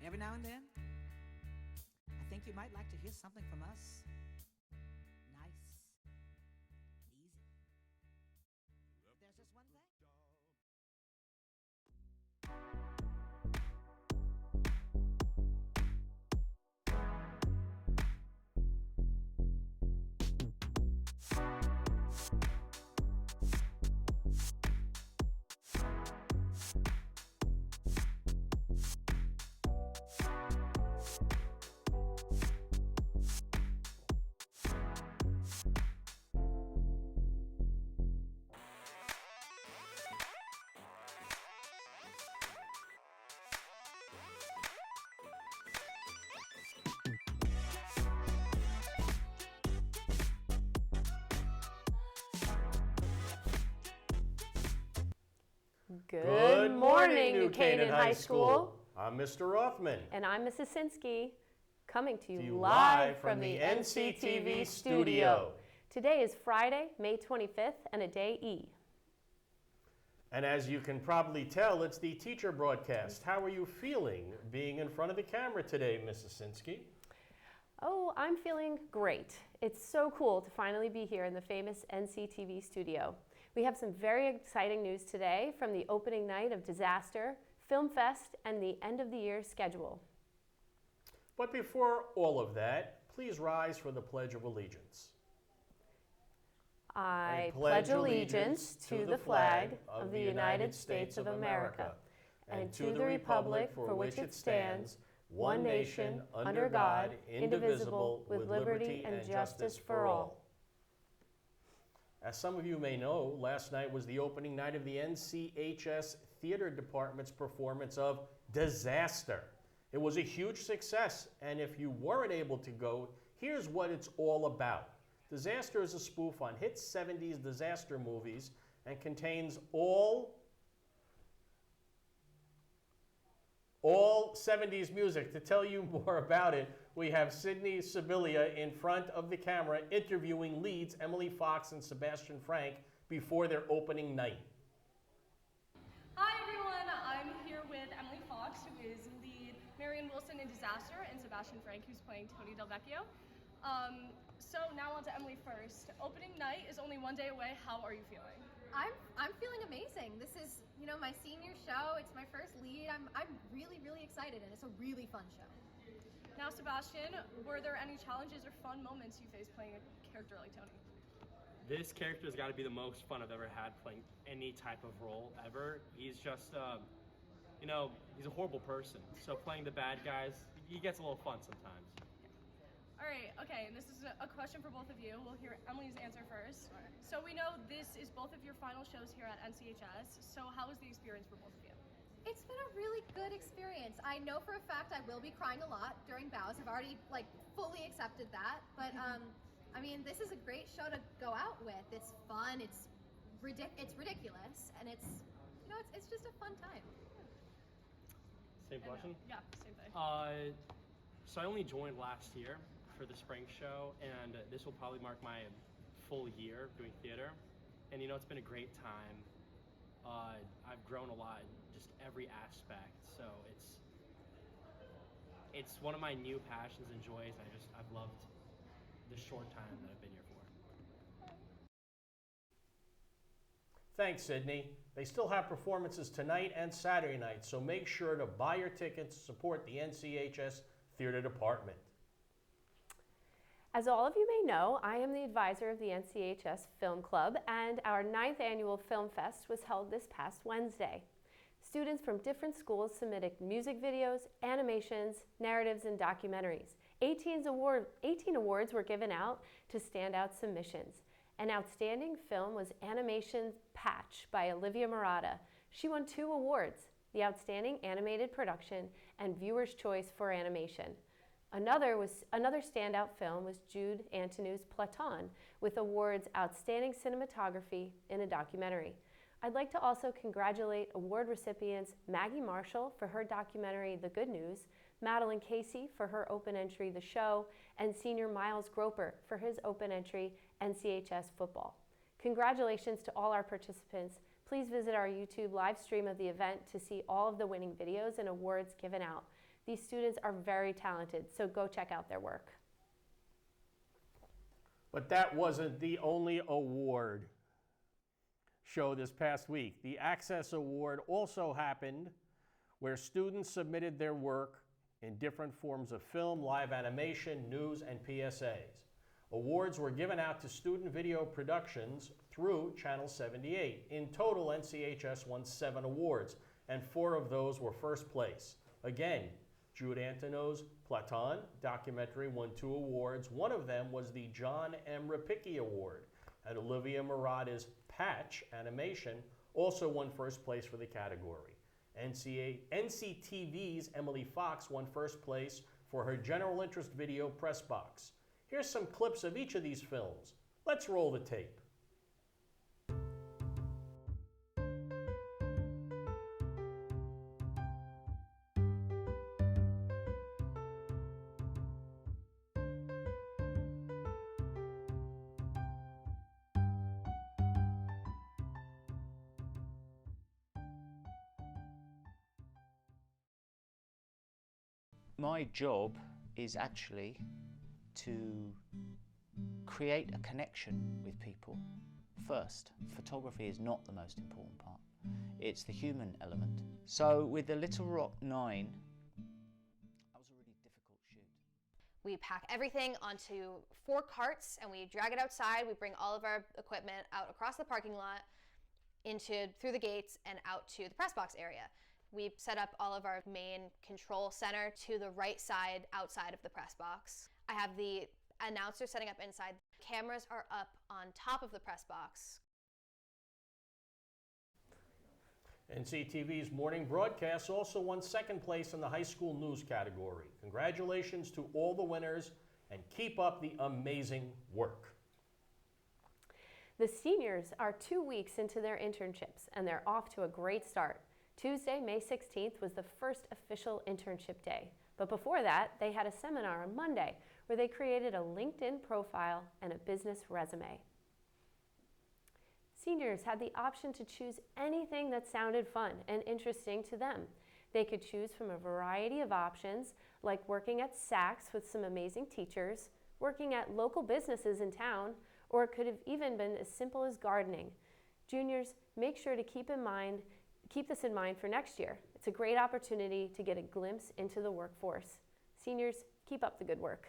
Every now and then, I think you might like to hear something from us. Nice, easy. There's just one thing. Good morning, New Canaan High School. I'm Mr. Rothman. And I'm Mrs. Sinski, coming to you live from the NCTV studio. Today is Friday, May 25th, and a day E. And as you can probably tell, it's the teacher broadcast. How are you feeling being in front of the camera today, Mrs. Sinski? Oh, I'm feeling great. It's so cool to finally be here in the famous NCTV studio. We have some very exciting news today from the opening night of Disaster, Film Fest, and the end of the year schedule. But before all of that, please rise for the Pledge of Allegiance. I pledge allegiance to the flag of the United States of America and to the republic for which it stands, one nation, under God, indivisible, with liberty and justice for all. As some of you may know, last night was the opening night of the NCHS Theater Department's performance of Disaster. It was a huge success, and if you weren't able to go, here's what it's all about. Disaster is a spoof on hit 70s disaster movies and contains all 70s music. To tell you more about it, we have Sydney Sibilia in front of the camera interviewing leads Emily Fox and Sebastian Frank before their opening night. Hi everyone, I'm here with Emily Fox, who is lead Marion Wilson in Disaster, and Sebastian Frank, who's playing Tony Del Vecchio. So now on to Emily first. Opening night is only one day away. How are you feeling? I'm feeling amazing. This is, my senior show. It's my first lead. I'm really, really excited, and it's a really fun show. Now, Sebastian, were there any challenges or fun moments you faced playing a character like Tony? This character has got to be the most fun I've ever had playing any type of role ever. He's just, he's a horrible person. So playing the bad guys, he gets a little fun sometimes. All right, okay, and this is a question for both of you. We'll hear Emily's answer first. So we know this is both of your final shows here at NCHS, so how was the experience for both of you? It's been a really good experience. I know for a fact I will be crying a lot during bows. I've already fully accepted that, but this is a great show to go out with. It's fun, it's ridiculous, and it's just a fun time. Same question? Yeah, same thing. So I only joined last year for the spring show, and this will probably mark my full year doing theater. And it's been a great time. I've grown a lot in just every aspect, so it's one of my new passions and joys, and I've loved the short time that I've been here for. Thanks, Sydney. They still have performances tonight and Saturday night, so make sure to buy your tickets to support the NCHS Theater Department. As all of you may know, I am the advisor of the NCHS Film Club, and our 9th annual Film Fest was held this past Wednesday. Students from different schools submitted music videos, animations, narratives, and documentaries. 18 awards were given out to standout submissions. An outstanding film was Animation Patch by Olivia Murata. She won 2 awards, the Outstanding Animated Production and Viewer's Choice for Animation. Another standout film was Jude Antonou's Platon, with awards Outstanding Cinematography in a Documentary. I'd like to also congratulate award recipients Maggie Marshall for her documentary The Good News, Madeline Casey for her open entry The Show, and senior Miles Groper for his open entry NCHS Football. Congratulations to all our participants. Please visit our YouTube live stream of the event to see all of the winning videos and awards given out. These students are very talented, so go check out their work. But that wasn't the only award show this past week. The Access Award also happened where students submitted their work in different forms of film, live animation, news, and PSAs. Awards were given out to student video productions through Channel 78. In total, NCHS won 7 awards, and 4 of those were first place. Again, Jude Antono's Platon documentary won 2 awards. One of them was the John M. Rapicki Award, and Olivia Murata's Patch animation also won first place for the category. NCTV's Emily Fox won first place for her general interest video Press Box. Here's some clips of each of these films. Let's roll the tape. My job is actually to create a connection with people first. Photography is not the most important part. It's the human element. So with the Little Rock 9, that was a really difficult shoot. We pack everything onto 4 carts and we drag it outside. We bring all of our equipment out across the parking lot, through the gates and out to the press box area. We set up all of our main control center to the right side outside of the press box. I have the announcer setting up inside. Cameras are up on top of the press box. NCTV's morning broadcast also won second place in the high school news category. Congratulations to all the winners and keep up the amazing work. The seniors are 2 weeks into their internships and they're off to a great start. Tuesday, May 16th was the first official internship day. But before that, they had a seminar on Monday where they created a LinkedIn profile and a business resume. Seniors had the option to choose anything that sounded fun and interesting to them. They could choose from a variety of options, like working at Saks with some amazing teachers, working at local businesses in town, or it could have even been as simple as gardening. Juniors, make sure to keep this in mind for next year. It's a great opportunity to get a glimpse into the workforce. Seniors, keep up the good work.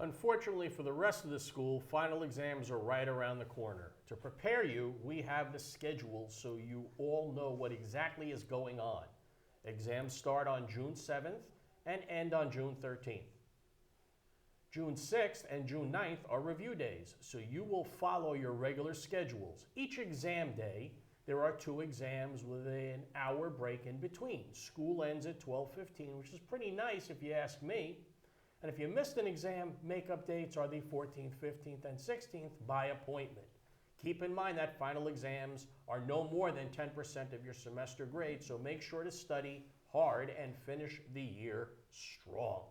Unfortunately for the rest of the school, final exams are right around the corner. To prepare you, we have the schedule so you all know what exactly is going on. Exams start on June 7th and end on June 13th. June 6th and June 9th are review days, so you will follow your regular schedules. Each exam day, there are 2 exams with an hour break in between. School ends at 12:15, which is pretty nice if you ask me. And if you missed an exam, makeup dates are the 14th, 15th, and 16th by appointment. Keep in mind that final exams are no more than 10% of your semester grade, so make sure to study hard and finish the year strong.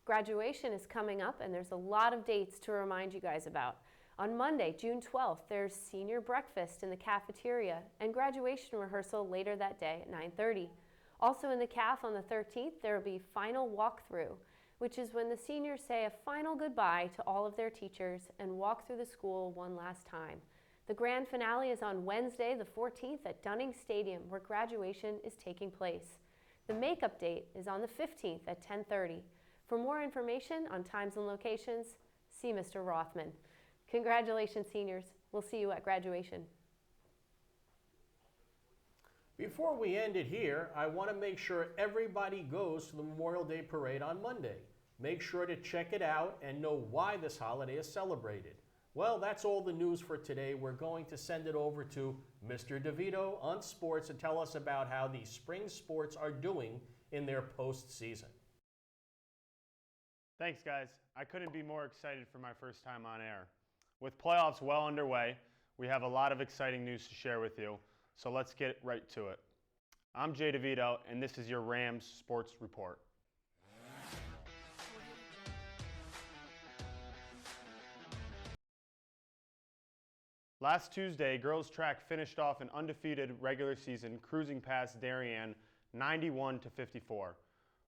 Graduation is coming up and there's a lot of dates to remind you guys about. On Monday, June 12th, there's senior breakfast in the cafeteria and graduation rehearsal later that day at 9:30. Also in the caf on the 13th, there will be final walkthrough, which is when the seniors say a final goodbye to all of their teachers and walk through the school one last time. The grand finale is on Wednesday, the 14th at Dunning Stadium, where graduation is taking place. The makeup date is on the 15th at 10:30. For more information on times and locations, see Mr. Rothman. Congratulations, seniors. We'll see you at graduation. Before we end it here, I want to make sure everybody goes to the Memorial Day Parade on Monday. Make sure to check it out and know why this holiday is celebrated. Well, that's all the news for today. We're going to send it over to Mr. Devito on sports to tell us about how the spring sports are doing in their postseason. Thanks, guys. I couldn't be more excited for my first time on air. With playoffs well underway, we have a lot of exciting news to share with you, so let's get right to it. I'm Jay Devito, and this is your Rams Sports Report. Last Tuesday, girls track finished off an undefeated regular season, cruising past Darien 91-54.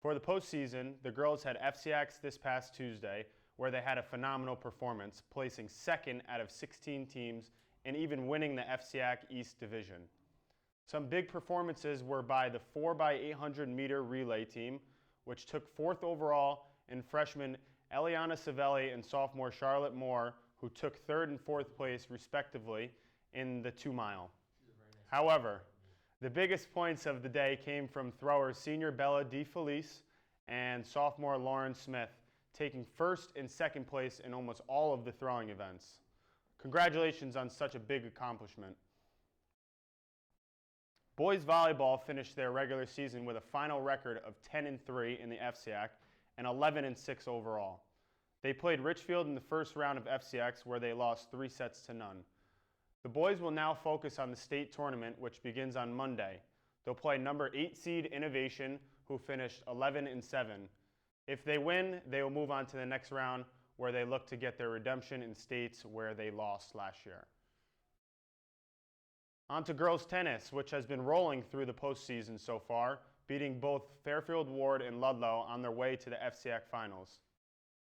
For the postseason, the girls had FCX this past Tuesday, where they had a phenomenal performance, placing second out of 16 teams and even winning the FCX East Division. Some big performances were by the 4x800 meter relay team, which took fourth overall, and freshman Eliana Savelli and sophomore Charlotte Moore, who took third and fourth place respectively in the 2 mile. However, the biggest points of the day came from throwers senior Bella DeFelice and sophomore Lauren Smith, taking first and second place in almost all of the throwing events. Congratulations on such a big accomplishment. Boys volleyball finished their regular season with a final record of 10-3 in the FCX and 11-6 overall. They played Richfield in the first round of FCX, where they lost 3-0. The boys will now focus on the state tournament, which begins on Monday. They'll play number 8 seed Innovation, who finished 11-7. If they win, they will move on to the next round, where they look to get their redemption in states where they lost last year. On to girls tennis, which has been rolling through the postseason so far, beating both Fairfield Ward and Ludlow on their way to the FCX finals.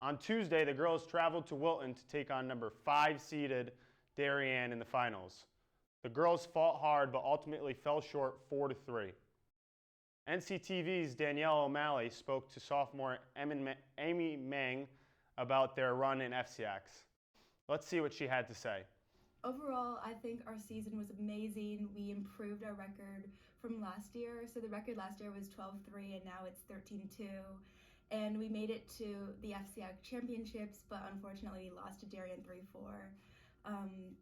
On Tuesday, the girls traveled to Wilton to take on number 5 seeded Darien in the finals. The girls fought hard but ultimately fell short 4-3. NCTV's Danielle O'Malley spoke to sophomore Amy Mang about their run in FCX. Let's see what she had to say. Overall, I think our season was amazing. We improved our record from last year. So the record last year was 12-3 and now it's 13-2. And we made it to the FCX Championships, but unfortunately we lost to Darien 3-4.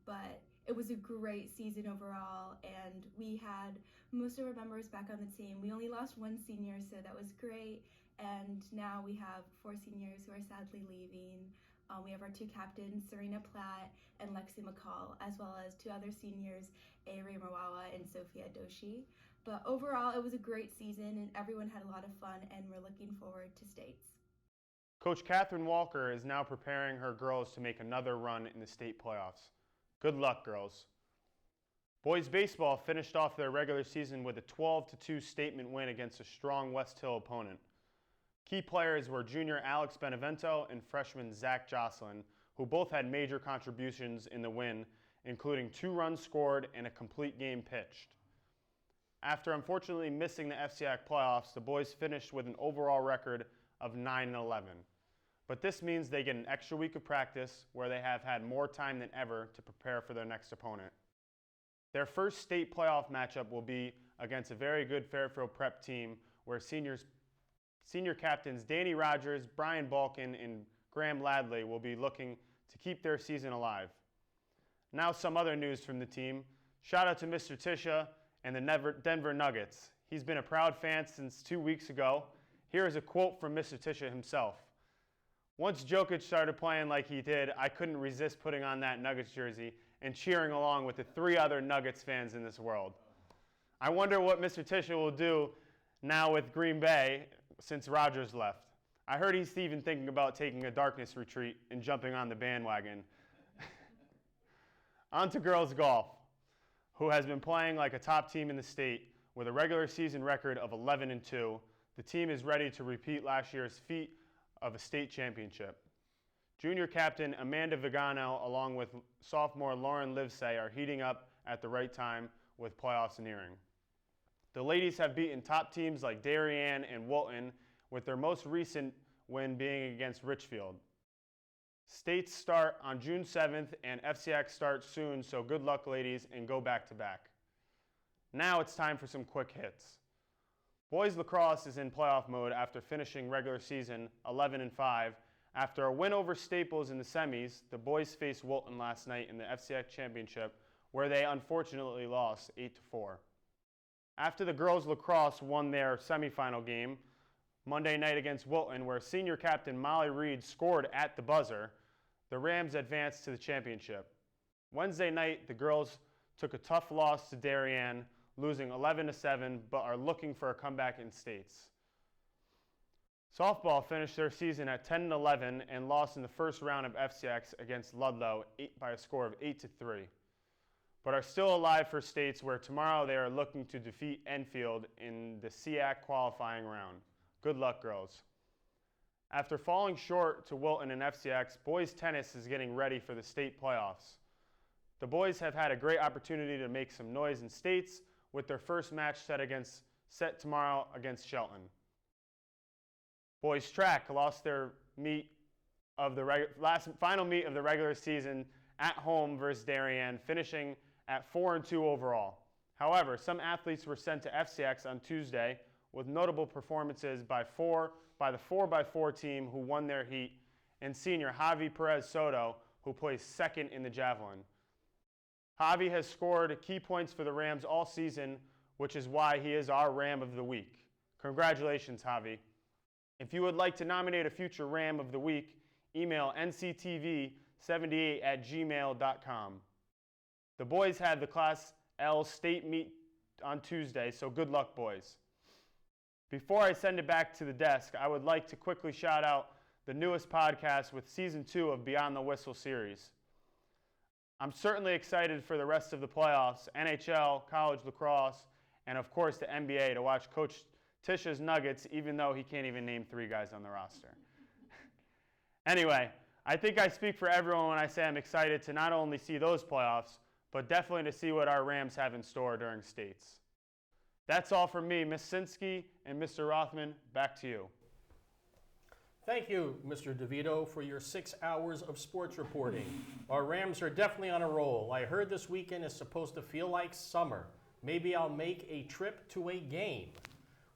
But it was a great season overall, and we had most of our members back on the team. We only lost 1 senior, so that was great. And now we have 4 seniors who are sadly leaving. We have our 2 captains, Serena Platt and Lexi McCall, as well as 2 other seniors, Ari Marwawa and Sophia Doshi. But overall, it was a great season, and everyone had a lot of fun, and we're looking forward to states. Coach Catherine Walker is now preparing her girls to make another run in the state playoffs. Good luck, girls. Boys baseball finished off their regular season with a 12-2 statement win against a strong West Hill opponent. Key players were junior Alex Benevento and freshman Zach Jocelyn, who both had major contributions in the win, including 2 runs scored and a complete game pitched. After unfortunately missing the FCX playoffs, the boys finished with an overall record of 9-11. But this means they get an extra week of practice, where they have had more time than ever to prepare for their next opponent. Their first state playoff matchup will be against a very good Fairfield Prep team, where senior captains Danny Rogers, Brian Balkin, and Graham Ladley will be looking to keep their season alive. Now some other news from the team. Shout out to Mr. Tisha and the Denver Nuggets. He's been a proud fan since 2 weeks ago. Here is a quote from Mr. Tisha himself. Once Jokic started playing like he did, I couldn't resist putting on that Nuggets jersey and cheering along with the 3 other Nuggets fans in this world. I wonder what Mr. Tisha will do now with Green Bay since Rodgers left. I heard he's even thinking about taking a darkness retreat and jumping on the bandwagon. On to girls golf, who has been playing like a top team in the state with a regular season record of 11-2. The team is ready to repeat last year's feat of a state championship. Junior captain Amanda Vigano, along with sophomore Lauren Livesay, are heating up at the right time with playoffs nearing. The ladies have beaten top teams like Darien and Wilton, with their most recent win being against Richfield. States start on June 7th and FCX starts soon, so good luck, ladies, and go back-to-back. Now it's time for some quick hits. Boys lacrosse is in playoff mode after finishing regular season 11-5. After a win over Staples in the semis, the boys faced Wilton last night in the FCX Championship, where they unfortunately lost 8-4. After the girls lacrosse won their semifinal game Monday night against Wilton, where senior captain Molly Reed scored at the buzzer, the Rams advanced to the championship. Wednesday night, the girls took a tough loss to Darien, losing 11-7, but are looking for a comeback in states. Softball finished their season at 10-11 and lost in the first round of FCX against Ludlow by a score of 8-3. but are still alive for states where tomorrow they are looking to defeat Enfield in the SEAC qualifying round. Good luck, girls. After falling short to Wilton in FCX, boys tennis is getting ready for the state playoffs. The boys have had a great opportunity to make some noise in states with their first match set tomorrow against Shelton. Boys track lost their final meet of the regular season at home versus Darien, finishing at 4-2 overall. However, some athletes were sent to FCX on Tuesday with notable performances by the 4x4 team who won their heat and senior Javi Perez Soto, who placed second in the javelin. Javi has scored key points for the Rams all season, which is why he is our Ram of the Week. Congratulations, Javi. If you would like to nominate a future Ram of the Week, email nctv78@gmail.com. The boys had the Class L state meet on Tuesday, so good luck, boys. Before I send it back to the desk, I would like to quickly shout out the newest podcast with Season 2 of Beyond the Whistle series. I'm certainly excited for the rest of the playoffs, NHL, college lacrosse, and of course the NBA to watch Coach Tisha's Nuggets, even though he can't even name 3 guys on the roster. Anyway, I think I speak for everyone when I say I'm excited to not only see those playoffs, but definitely to see what our Rams have in store during states. That's all from me, Ms. Sinski and Mr. Rothman, back to you. Thank you, Mr. Devito, for your 6 hours of sports reporting. Our Rams are definitely on a roll. I heard this weekend is supposed to feel like summer. Maybe I'll make a trip to a game.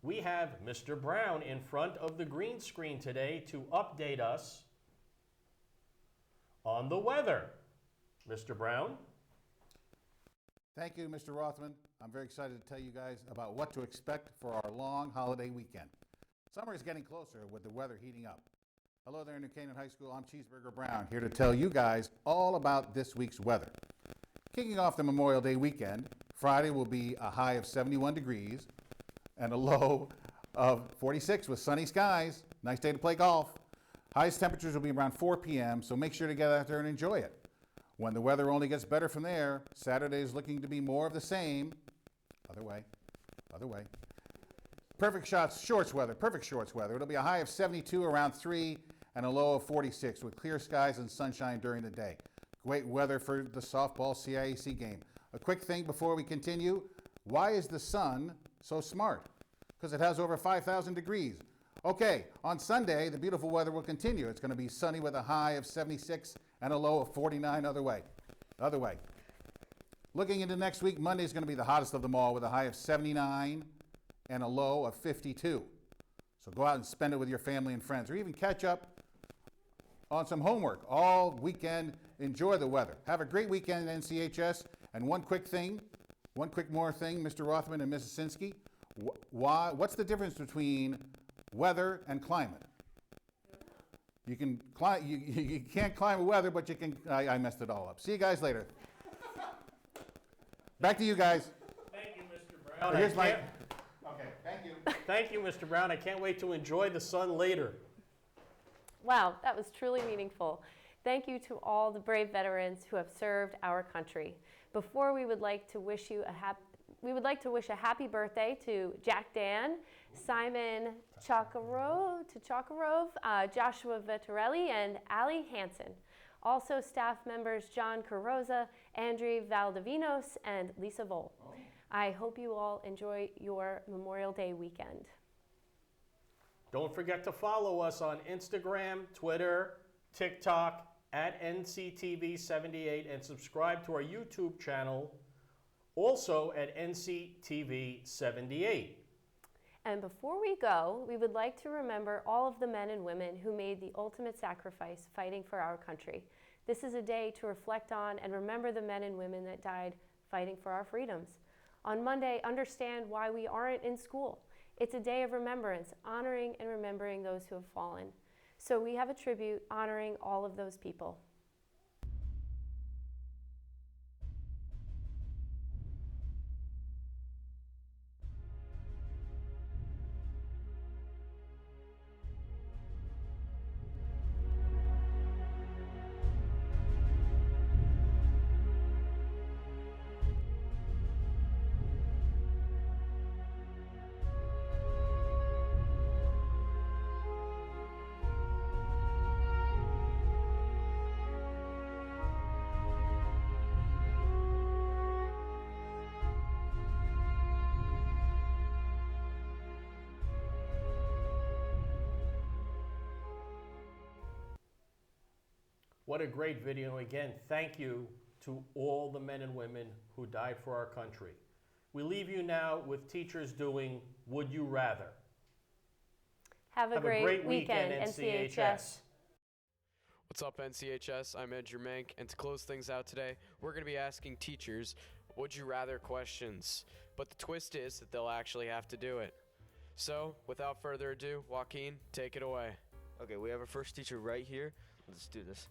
We have Mr. Brown in front of the green screen today to update us on the weather. Mr. Brown? Thank you, Mr. Rothman. I'm very excited to tell you guys about what to expect for our long holiday weekend. Summer is getting closer with the weather heating up. Hello there, New Canaan High School. I'm Cheeseburger Brown, here to tell you guys all about this week's weather. Kicking off the Memorial Day weekend, Friday will be a high of 71 degrees and a low of 46 with sunny skies. Nice day to play golf. Highest temperatures will be around 4 p.m., so make sure to get out there and enjoy it. When the weather only gets better from there, Saturday is looking to be more of the same. Other way. Perfect shorts weather. It'll be a high of 72 around 3 and a low of 46 with clear skies and sunshine during the day. Great weather for the softball CIAC game. A quick thing before we continue. Why is the sun so smart? Because it has over 5,000 degrees. Okay, on Sunday, the beautiful weather will continue. It's going to be sunny with a high of 76 and a low of 49 other way. Looking into next week, Monday is going to be the hottest of them all with a high of 79 and a low of 52. So go out and spend it with your family and friends, or even catch up on some homework all weekend. Enjoy the weather. Have a great weekend at NCHS. And one quick more thing, Mr. Rothman and Mrs. Sinski. What's the difference between weather and climate? You can climb. You can't climb the weather, but you can. I messed it all up. See you guys later. Back to you guys. Thank you, Mr. Brown. Okay, thank you. Thank you, Mr. Brown. I can't wait to enjoy the sun later. Wow, that was truly meaningful. Thank you to all the brave veterans who have served our country. Before we would like to wish a happy birthday to Jack Dan, Simon Chakarov, Joshua Vettorelli, and Ali Hansen. Also staff members John Carroza, Andrew Valdivinos, and Lisa Vole. I hope you all enjoy your Memorial Day weekend. Don't forget to follow us on Instagram, Twitter, TikTok, at NCTV78, and subscribe to our YouTube channel, also at NCTV78. And before we go, we would like to remember all of the men and women who made the ultimate sacrifice fighting for our country. This is a day to reflect on and remember the men and women that died fighting for our freedoms. On Monday, understand why we aren't in school. It's a day of remembrance, honoring and remembering those who have fallen. So we have a tribute honoring all of those people. What a great video. Again, thank you to all the men and women who died for our country. We leave you now with teachers doing Would You Rather. Have a great weekend, NCHS. What's up, NCHS? I'm Ed Germank, and to close things out today, we're going to be asking teachers would you rather questions. But the twist is that they'll actually have to do it. So, without further ado, Joaquin, take it away. Okay, we have our first teacher right here. Let's do this.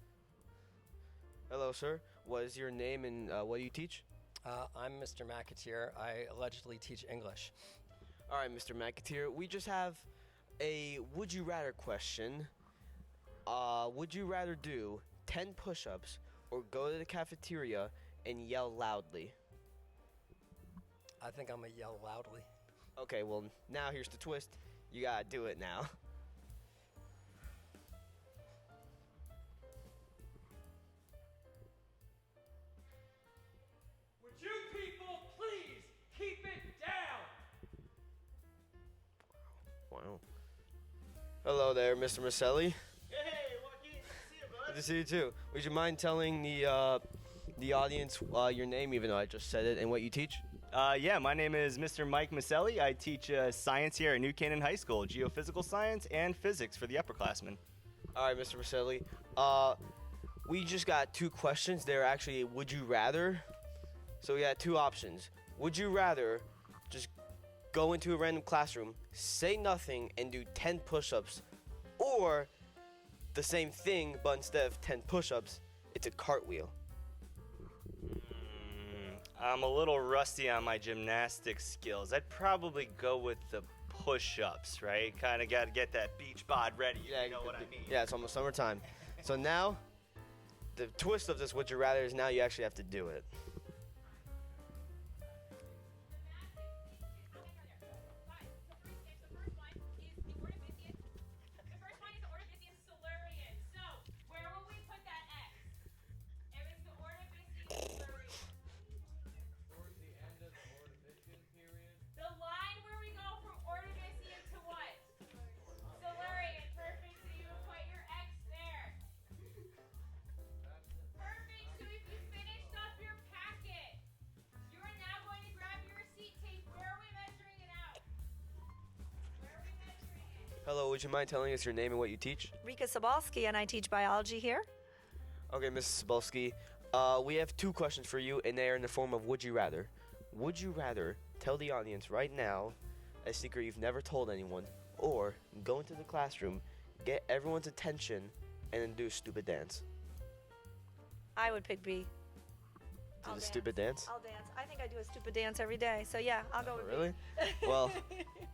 Hello, sir. What is your name and what do you teach? I'm Mr. McAteer. I allegedly teach English. All right, Mr. McAteer, we just have a would you rather question. Would you rather do 10 push-ups or go to the cafeteria and yell loudly? I think I'm gonna yell loudly. Okay, well, now here's the twist. You gotta do it now. Would you people please keep it down? Wow. Hello there, Mr. Maselli. Hey, Joaquin, good to see you, bud. Good to see you too. Would you mind telling the audience your name, even though I just said it, and what you teach? Yeah, my name is Mr. Mike Maselli. I teach science here at New Canaan High School, geophysical science and physics for the upperclassmen. All right, Mr. Maselli. We just got 2 questions. They're actually would you rather. So we got 2 options. Would you rather just go into a random classroom, say nothing, and do 10 push-ups, or the same thing, but instead of 10 push-ups, it's a cartwheel? I'm a little rusty on my gymnastics skills. I'd probably go with the push-ups, right? Kind of got to get that beach bod ready. You know what I mean? Yeah, it's almost summertime. So now, the twist of this would you rather is now you actually have to do it. Hello, would you mind telling us your name and what you teach? Rika Sobalski, and I teach biology here. Okay, Mrs. Sobalski, we have 2 questions for you, and they are in the form of would you rather. Would you rather tell the audience right now a secret you've never told anyone, or go into the classroom, get everyone's attention, and then do a stupid dance? I would pick B. Do the stupid dance? I'll dance. I think I do a stupid dance every day. So yeah, I'll go with Really? B. Well,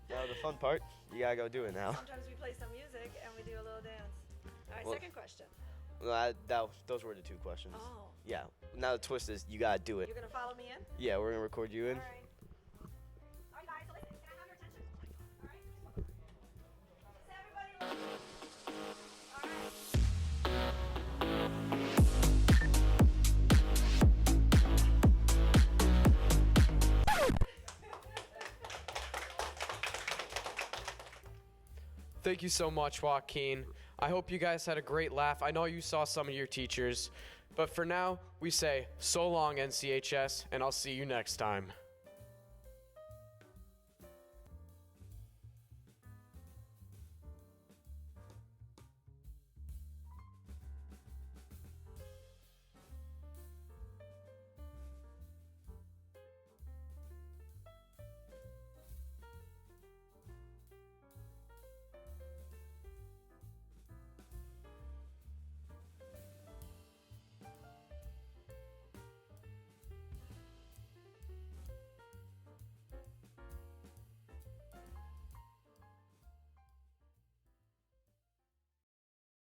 now the fun part, you gotta go do it now. Sometimes we play some music and we do a little dance. All right, Well- second question. Those were the 2 questions. Oh. Yeah. Now the twist is you gotta do it. You're gonna follow me in? Yeah, we're gonna record you in. All right. All right, guys, so listen. Can I have your attention? All right. Say everybody. All right. Thank you so much, Joaquin. I hope you guys had a great laugh. I know you saw some of your teachers. But for now, we say so long, NCHS, and I'll see you next time.